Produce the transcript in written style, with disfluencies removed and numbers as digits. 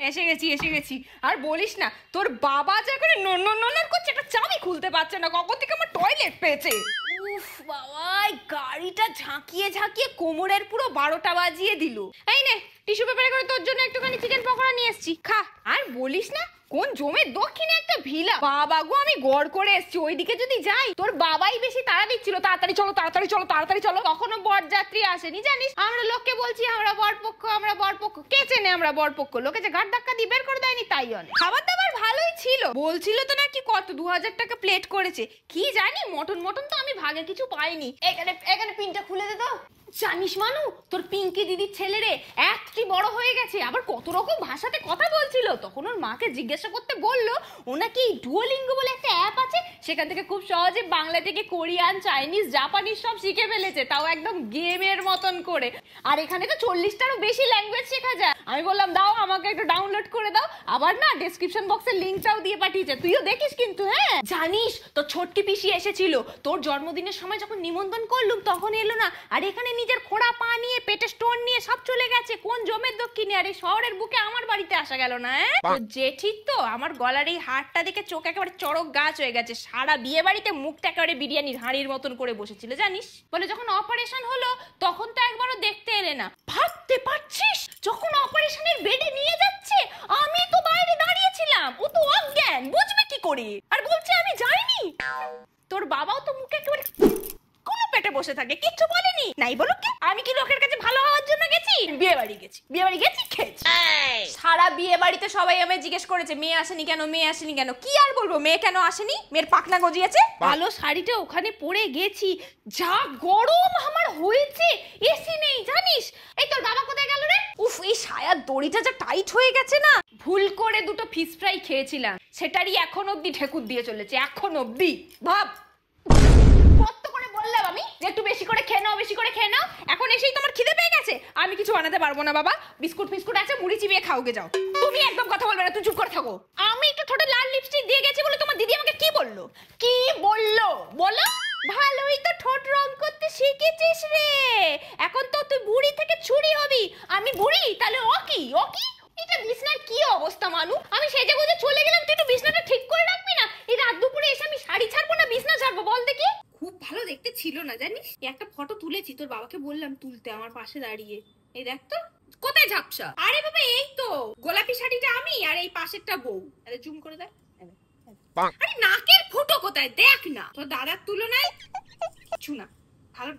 এসে গেছি। আর বলিস না, তোর বাবা যা করে নন করছে, একটা চাবি খুলতে পারছে না। কখন থেকে আমার টয়লেট পেয়েছে। উফ বাবা, গাড়িটা ঝাঁকিয়ে কোমরের পুরো 12টা বাজিয়ে দিল। এই নে টিস্যু পেপারে করে তোর জন্য একটুখানি চিকেন পকোড়া নিয়ে এসেছি, খা। আর বলিস না, কোন জমের দক্ষিণে একটা ভিলা। বাবা গো, আমি গড় করে এসেছি। ওইদিকে যদি যাই, তোর বাবাই বেশি তাড়া দিচ্ছিল, তাড়াতাড়ি চলো। কখনো বরযাত্রী আসেনি জানিস। আমরা লোককে বলছি আমরা বরপক্ষ। কে চেনে আমরা বরপক্ষ? লোকে যে ঘাট ধাক্কা দিয়ে বের করে দেয়নি তাই অনেক। খাবার দাবার ভালোই ছিল, বলছিল তো নাকি কত 2000 টাকা প্লেট করেছে। কি জানি, মটন তো আমি ভাগে কিছু পাইনি। এখানে পিনটা খুলে দে তো। জানিস মানু, তোর পিঙ্কি দিদির ছেলে রে এতটি বড় হয়ে গেছে, আবার কত রকম ভাষাতে কথা বলছিল। তখন ওর মাকে জিজ্ঞাসা করতে বললো, ও নাকি ডুয়োলিঙ্গো বলে একটা অ্যাপ আছে, সেখান থেকে খুব সহজে বাংলা থেকে কোরিয়ান, চাইনিজ, জাপানিজ সব শিখে ফেলেছে, তাও একদম গেমের মতন করে। আর এখানে তো 40টারও বেশি ল্যাঙ্গুয়েজ শেখা যায়। আমি বললাম দাও আমাকে একটু ডাউনলোড করে দাও। আবার না ডেসক্রিপশন বক্সে লিংকটাও দিয়ে পাঠিয়েছে, তুইও দেখিস কিন্তু। হ্যাঁ জানিস, তোর ছোটকি পিসি এসেছিল তোর জন্মদিনের সময়, যখন নিমন্ত্রণ করলুম তখন এলো না। আর এখানে নিজের খোড়া পা নিয়ে, পেটে স্টোন নিয়ে সব চলে গেছে। কোন জমের দক্ষিণে? আর এই শহরের বুকে আমার বাড়িতে আসা গেল না। জেঠির তো আমার গলার এই হাড়টা দেখে চোখ একেবারে চড়ক গাছ হয়ে গেছে। সারা বিয়ে বাড়িতে মুখটা একেবারে বিরিয়ানির হাঁড়ির মতন করে বসেছিল জানিস। বলে যখন অপারেশন হলো তখন তো একবারও দেখতে এলে না। ভাবতে পারছিস, যখন অপারেশনের বেডে নিয়ে যাচ্ছে আমি তো বাইরে দাঁড়িয়েছিলাম, ও তো অজ্ঞান, বুঝবে কি করে? আর বলছে আমি যাইনি। তোর বাবাও তো মুখে একেবারে কোনো পেটে বসে থাকে, কিচ্ছু বলেনি। নাই বলো কি, আমি কি লোকের কাছে ভালো হওয়ার জন্য গেছি? বিয়ে বাড়ি গেছি খেয়েছি। সারা বিয়ে বাড়িতে সবাই আমায় জিজ্ঞেস করেছে মেয়ে আসেনি কেন। কি আর বলবো, মেয়ে কেন আসেনি? মেয়ের পাখনা গজিয়েছে। ভালো শাড়িটা ওখানে পরে গেছি, যা গরম আমার হয়েছে, এসি নেই জানিস। এই তোর বাবা কোথায় গেল রে? উফ, এই সায়ার দড়িটা যা টাইট হয়ে গেছে না। ভুল করে দুটো ফিশ ফ্রাই খেয়েছিলাম, সেটারই এখন অব্দি ঠেকুর দিয়ে চলেছে, এখন অব্দি। ভাব, কত করে বললাম আমি যে একটু বেশি করে খেয়ে নাও। এখন এসেই তোমার খিদে পেয়ে গেছে। আমি কিছু বানাতে পারবো না বাবা, বিস্কুট আছে, মুড়ি চিবিয়ে খাওগে যাও। তুমি একদম কথা বলবে না, তুই চুপ করে থাকো। আমি একটু ঠোঁটে লাল লিপস্টিক দিয়ে গেছি বলে তোমার দিদি আমাকে কি বললো বলো? ভালোই তো ঠোঁট রং করতে শিখেছিস রে। এখন তো তুই বুড়ি থেকে ছুরি হবি। আমি বুড়ি, তাহলে ও কি? এটা বিছনার কি অবস্থা মানু? আমি সেজে গুজে চলে গেলাম, তুই একটু বিছনাটা ঠিক করে রাখবি না? এই রাত দুপুরে এসে আমি শাড়ি ছাড়বো না বিছনা ছাড়বো বল দেখি? খুব ভালো দেখতে ছিল না জানিস। একটা ফটো তুলেছি, তোর বাবাকে বললাম তুলতে, আমার পাশে দাঁড়িয়ে। এই দেখ তো। কোথায় ঝাপসা? আরে বাবা এই তো গোলাপি শাড়িটা আমি, আর এই পাশেরটা বউ। আরে জুম করে দেখ। আরে নাকের ফুটো কোথায় দেখ না, তোর দাদার তুলনায় কিছু না। ভালো